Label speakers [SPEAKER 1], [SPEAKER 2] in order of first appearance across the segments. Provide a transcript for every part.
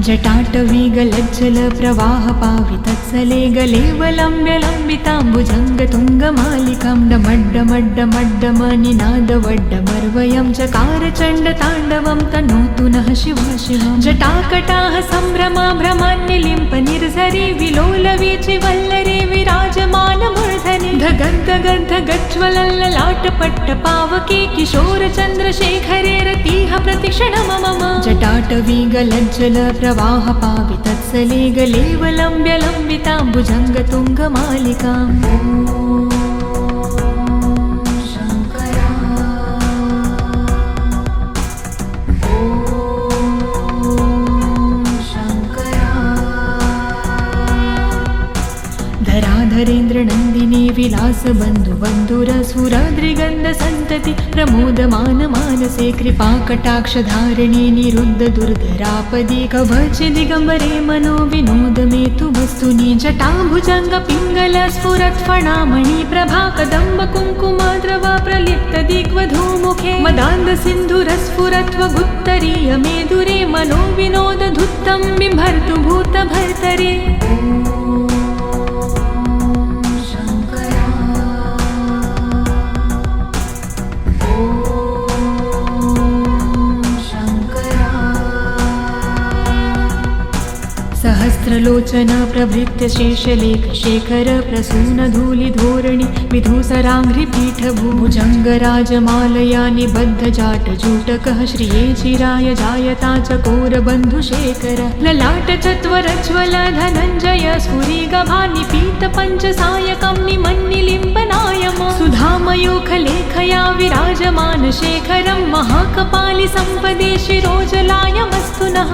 [SPEAKER 1] जटाटवी गलज्जल प्रवाह पावितत्सले गलेवलम्ब्य लम्बिताम्बुजङ्गतुङ्गमालिकां डमड्डमड्डमड्डमनिनादवड्डमर्वयं चकार चण्डताण्डवं तनोतु नः शिवा शिवं जटाकटाः सम्भ्रमा भ्रमान्यलिम्प निर्झरी विलोलवीचि वल्लरी विराजमानमूर्धनि धगद्धगद्धगज्ज्वलल्ललाटपट्टपावके किशोरचन्द्रशेखरे रतिः प्रतिक्षणं मम जटाटवी गलज्जल प्रवाह पावितत्सले गलेवलम्ब्य लम्बिताम्बुजङ्गतुङ्गमालिकाम् धराधरेन्द्रनन्दिनी विलासबन्धुबन्धुरसुराद्रिगन्धसन्तति प्रमोदमान मानसे कृपाकटाक्षधारिणी निरुद्ध दुर्धरापदे कवचदिगम्बरे मनो विनोदमेतु वस्तुनि जटाभुजङ्गपिङ्गल स्फुरत्फणामणि प्रभा कदम्ब कुङ्कुमद्रवा प्रलिप्तदिग्वधूमुखे मदान्धसिन्धुरस्फुरत्वगुत्तरीय मेदुरे मनो विनोदधुत्तं बिभर्तु भूतभर्तरे सहस्रलोचन प्रभृत्य शेषलेख शेखर प्रसून धूलिधोरणि विधूसराङ्घ्रिपीठ भुजङ्गराजमालया निबद्ध जाटजूटकः श्रिये चिराय जायता चकोरबन्धुशेखर ललाट चत्वरज्वल धनञ्जय स्फुरिगभानिपीत पञ्चसायकं निमन्निलिम्बनायम सुधामयूखलेखया विराजमान शेखरं महाकपालि सम्पदे शिरोजलायमस्तु नः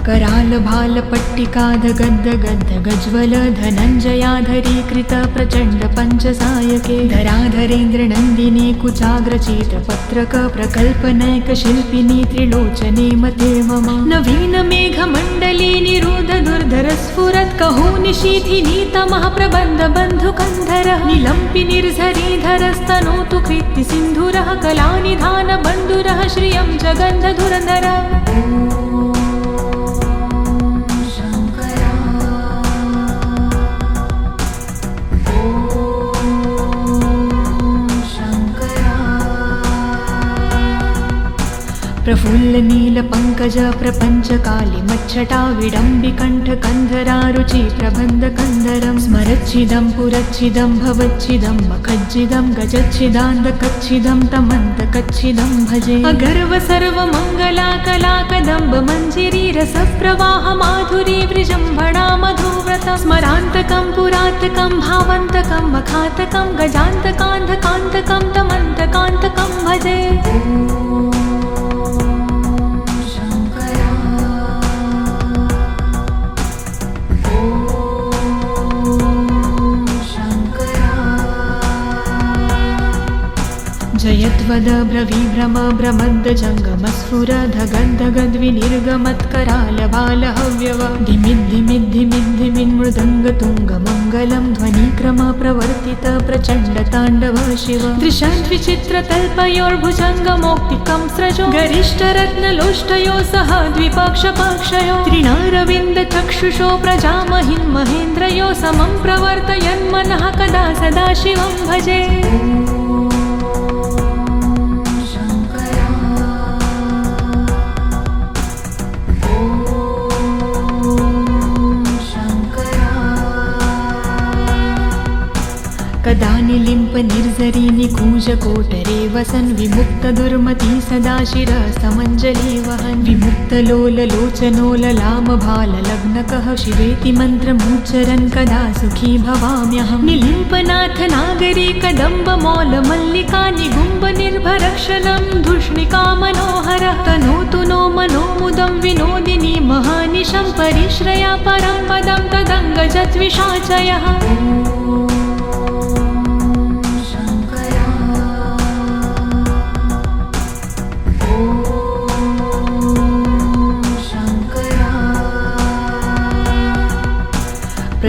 [SPEAKER 1] कराल भाल पट्टिकाध गद्द गद्द गज्वल धनञ्जयाधरीकृत प्रचण्ड पञ्चसायके धराधरेन्द्र नन्दिनी कुचाग्रचित पत्रक प्रकल्पनैक शिल्पिनी त्रिलोचने मते मम नवीन मेघमण्डली निरुध दुर्धर स्फुरत् कहोनिशीथिनी तमः प्रबन्ध बन्धुकन्धरः निलम्पि निर्झरीधरस्तनोतु कृत्ति सिन्धुरः कलानिधान बन्धुरः श्रियं जगन्धधुरन्धरः प्रफुल्ल नील पंकज प्रपंच काली मच्छटा विडम्बिकण्ठ कन्धरारुचि प्रबन्ध कन्धरं स्मरच्छिदं पुरच्छिदं भवच्छिदं मखज्जिदं गजच्छिदान्ध कच्छिदं तमन्त कच्छिदं भजे अगर्व सर्वमङ्गला कला कदम्ब मञ्जिरी रसप्रवाह माधुरी वृजम्भणा मधुव्रत स्मरान्तकं पुरातकं भावन्तकं मखातकं गजान्तकान्धकान्तकं तमन्तकान्तकं भजे जयद्वद ब्रवीभ्रम भ्रमद्द जङ्गमस्फुर धगद्धगद्विनिर्गमत्कराल बालहव्यव धिमिद्धिमिद्धिमिन्मृदङ्गतुङ्गमङ्गलं ध्वनिक्रम प्रवर्तित प्रचण्ड ताण्डव शिव दृशद्विचित्रतल्पयोर्भुजङ्गमौक्तिकं स्रजो गरिष्ठरत्नलोष्टयो सह द्विपक्षपक्षयो त्रिणारविन्द चक्षुषो प्रजामहिन् महेन्द्रयो समं प्रवर्तयन्मनः कदा सदा शिवं भजे कदा निलिम्प निर्झरी निकूज कोटरे वसन् विमुक्त दुर्मती सदा शिरः समञ्जली वहन् विमुक्त लोल लोचनो ललाम भाल लग्नकः शिवेति मन्त्रमुच्चरन् कदा सुखी भवाम्यहं निलिम्पनाथ नागरी कदम्ब मौल मल्लिका निगुम्ब निर्भरक्षलं धूष्णिका मनोहरः तनोतु नो मनोमुदं विनोदिनी महानिशं परिश्रया परं पदं तदङ्गजद्विषाचयः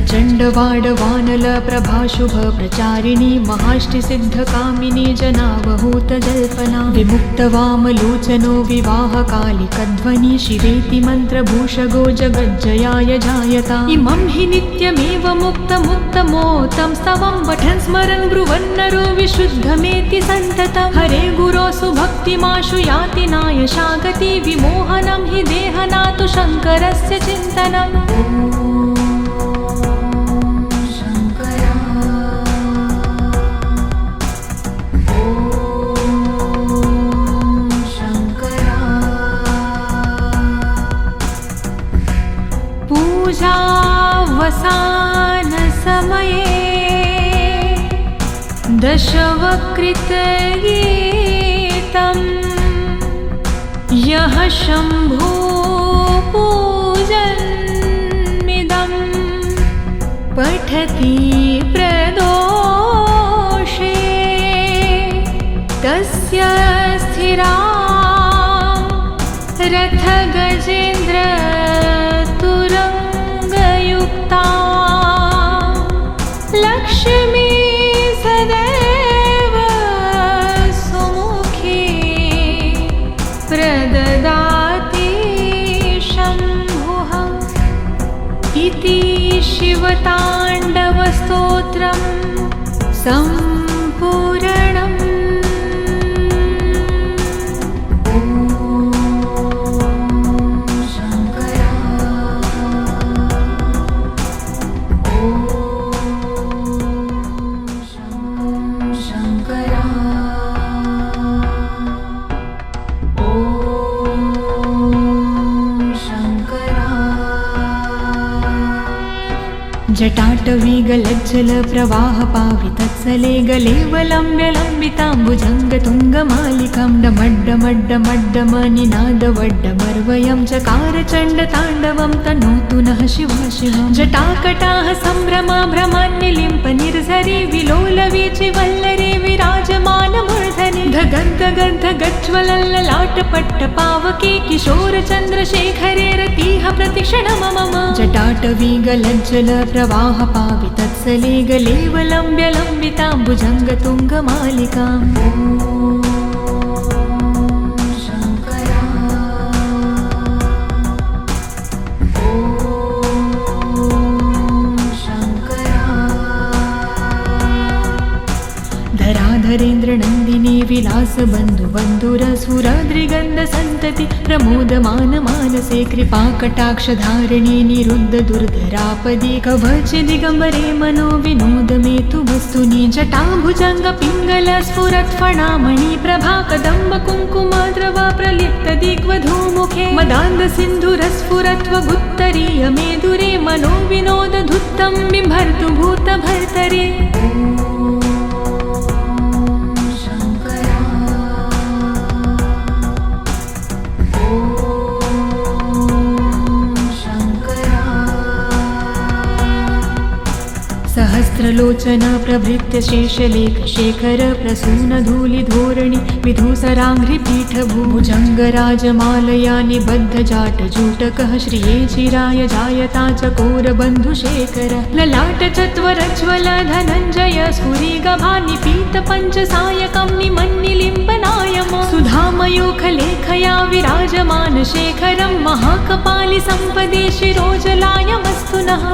[SPEAKER 1] प्रचण्डवाडवानल प्रभाशुभ प्रचारिणी महाष्टिसिद्धकामिनी जनावहूतजल्पना विमुक्तवामलोचनो विवाहकालिकध्वनि शिवेति मन्त्रभूषगो जगज्जयाय जायता इमं हि नित्यमेव मुक्तमुत्तमोत्तं स्तवं पठन् स्मरन् ब्रुवन्नरो विशुद्धमेति सन्ततं हरे गुरो सुभक्तिमाशु याति नायशागति विमोहनं हि देहनातु शङ्करस्य चिन्तनम् पूजावसान समये दशवक्त्रगीतं यः शम्भो पूजन्मिदं पठति प्रदोषे तस्य स्थिरा रथगजेन्द्र तुरंगयुक्ता लक्ष्मी सदैव सुमुखी प्रददाति शम्भुः इति शिवताण्डवस्तोत्रं सम्पूर्णम्। जटाटवीगलज्जल प्रवाह पावितत्सले गलेवलम्ब्य लम्बिताम्बुजङ्गतुङ्गमालिकां डमड्डमड्डमड्डमनिनादवड्डमर्वयं चकार चण्डताण्डवं तनोतु नः शिवा शिवं जटाकटाः सम्भ्रमा भ्रमान्यलिम्प निर्झरी विलोलवीचि वल्लरी विराजमानमूर्धनि धगन्धगन्ध गज्ज्वलल्ललाटपट्ट पावके किशोरचन्द्रशेखरे रतिः प्रतिक्षणं मम जटाटवीगलज्जल प्रवाह पावितत्सले गलेवलम्ब्य लम्बिताम्बुजङ्गतुङ्गमालिकाम् धराधरेन्द्रनन्दिनी विलासबन्धुबन्धुरसुराद्रिगन्धसन्तति प्रमोदमानमानसे कृपाकटाक्षधारिणी निरुद्धदुर्धरापदि कवच दिगम्बरे मनो विनोदमेतु वस्तुनि जटाभुजङ्गपिङ्गलस्फुरत्फणामणि प्रभा कदम्बकुङ्कुमाद्रवा प्रलिप्तदिग्वधूमुखे मदान्धसिन्धुरस्फुरत्वगुत्तरीय मेदुरे मनो विनोदधुत्तं बिभर्तु भूतभर्तरे सहस्रलोचन प्रभृत्य शेषलेख शेखर प्रसून धूलिधोरणि विधूसराङ्घ्रिपीठ भुजङ्गराजमालया निबद्ध जाटजूटकः श्रिये चिराय जायता चकोरबन्धुशेखर ललाट चत्वरज्वल धनञ्जय स्फुरिगभानिपीत पञ्चसायकं निमन्निलिम्बनायम सुधामयूखलेखया विराजमान शेखरं महाकपालि सम्पदे शिरोजलायमस्तु नः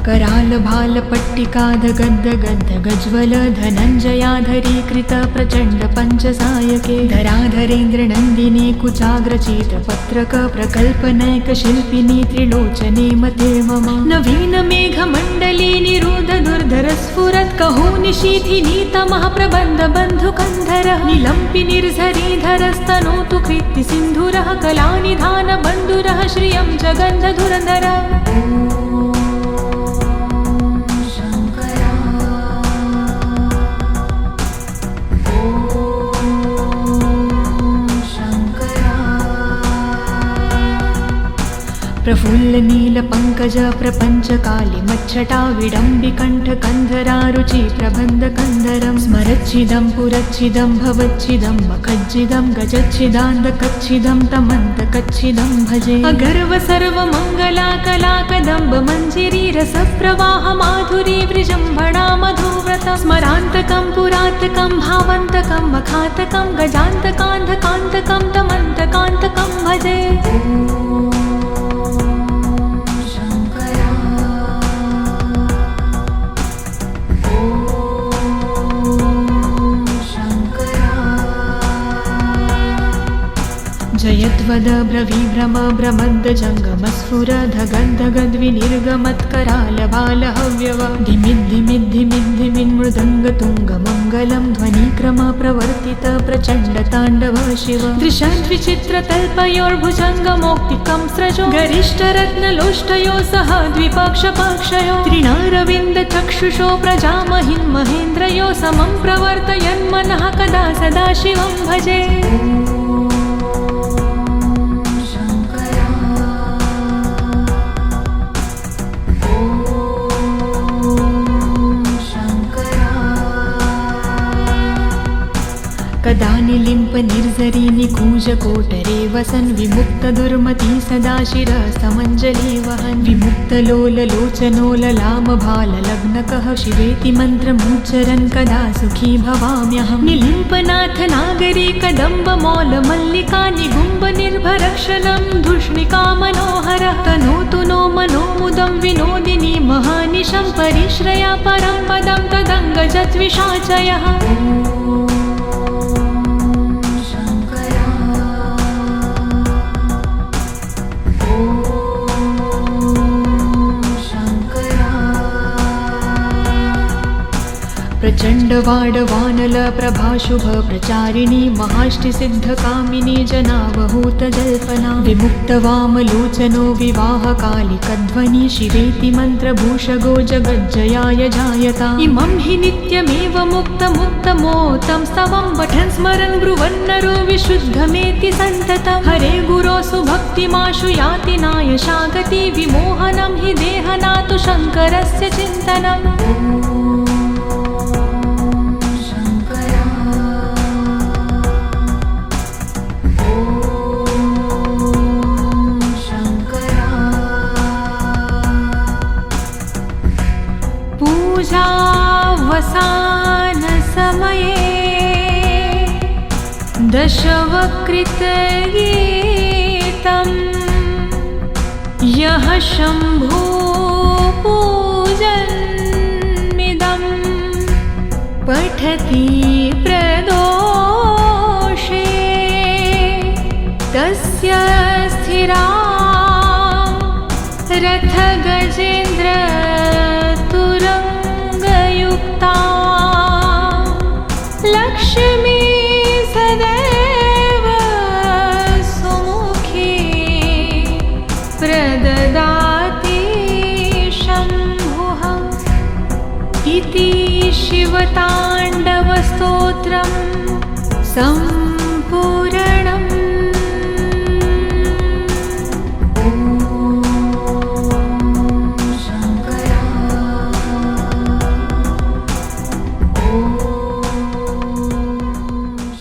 [SPEAKER 1] करालभालपट्टिकाधगद्धगद्धगज्वल धनञ्जयाधरीकृत प्रचण्ड पञ्चसायके धराधरेन्द्रनन्दिनी कुचाग्रचीतपत्रक प्रकल्पनैकशिल्पिनी त्रिलोचने मते मम नवीनमेघमण्डली निरुद्धदुर्धरस्फुरत् कहोनिशीथिनी तमः प्रबन्धबन्धुकन्धरः निलम्पि निर्झरीधरस्तनोतु कृत्तिसिन्धुरः कलानिधानबन्धुरः श्रियं जगन्धधुरन्धरः प्रफुल्लनीलपङ्कज प्रपञ्चकाली मच्छटा विडम्बिकण्ठकन्धरारुचि प्रबन्धकन्धरं स्मरच्छिदं पुरच्छिदं भवच्छिदं मखज्जिदं गजच्छिदान्धकच्छिदं तमन्तकच्छिदं भजे अगर्व सर्वमङ्गला कलाकदम्ब मञ्जिरी रसप्रवाह माधुरी विजृम्भणा मधुव्रतं स्मरान्तकं पुरातकं भावन्तकं मखातकं गजान्तकान्धकान्तकं तमन्तकान्तकं भजे जयद्वद ब्रवीभ्रम भ्रमद्दजङ्गमस्फुरधगन्धगद्विनिर्गमत्करालबालहव्यव धिमिद्धिमिद्धिमिद्धिमिन्मृदङ्गतुङ्गमङ्गलं ध्वनिक्रम प्रवर्तित प्रचण्डताण्डव शिव दृशद्विचित्रतल्पयोर्भुजङ्गमौक्तिकं स्रजो गरिष्ठरत्नलोष्टयो सह द्विपक्षपक्षयो त्रिणारविन्दचक्षुषो प्रजामहिन्महेन्द्रयो समं प्रवर्तयन्मनः कदा सदा शिवं भजे कदा निलिम्प निर्जरी निकूजकोटरे वसन् विमुक्तदुर्मती सदा शिरसमञ्जली वहन् विमुक्तलोललोचनो ललामभाललग्नकः शिवेति मन्त्रमुच्चरन् कदा सुखी भवाम्यहं निलिम्पनाथ नागरी कदम्बमौलमल्लिका निगुम्बनिर्भरक्षलं धूष्णिका मनोहरः तनोतु नो मनोमुदं विनोदिनी महानिशं परिश्रया परं पदं तदङ्गजद्विषाचयः प्रचण्डवाडवानल प्रभाशुभ प्रचारिणी महाष्टिसिद्धकामिनी जनावहूतजल्पना विमुक्तवामलोचनो विवाहकालिकध्वनि शिवेति मन्त्रभूषगो जगज्जयाय जायता इमं हि नित्यमेव मुक्तमुक्तमोतं स्तवं पठन् स्मरन् ब्रुवन्नरो विशुद्धमेति सन्ततं हरे गुरो सुभक्तिमाशु याति नायशागति विमोहनं हि देहनातु शङ्करस्य चिन्तनम् पूजावसानसमये दशवक्त्रगीतं यः शम्भो पूजन्मिदं पठति प्रदोषे तस्य स्थिरा रथगजेन्द्र लक्ष्मी सदैव सुमुखी प्रददाति शम्भुः इति शिवताण्डवस्तोत्रम्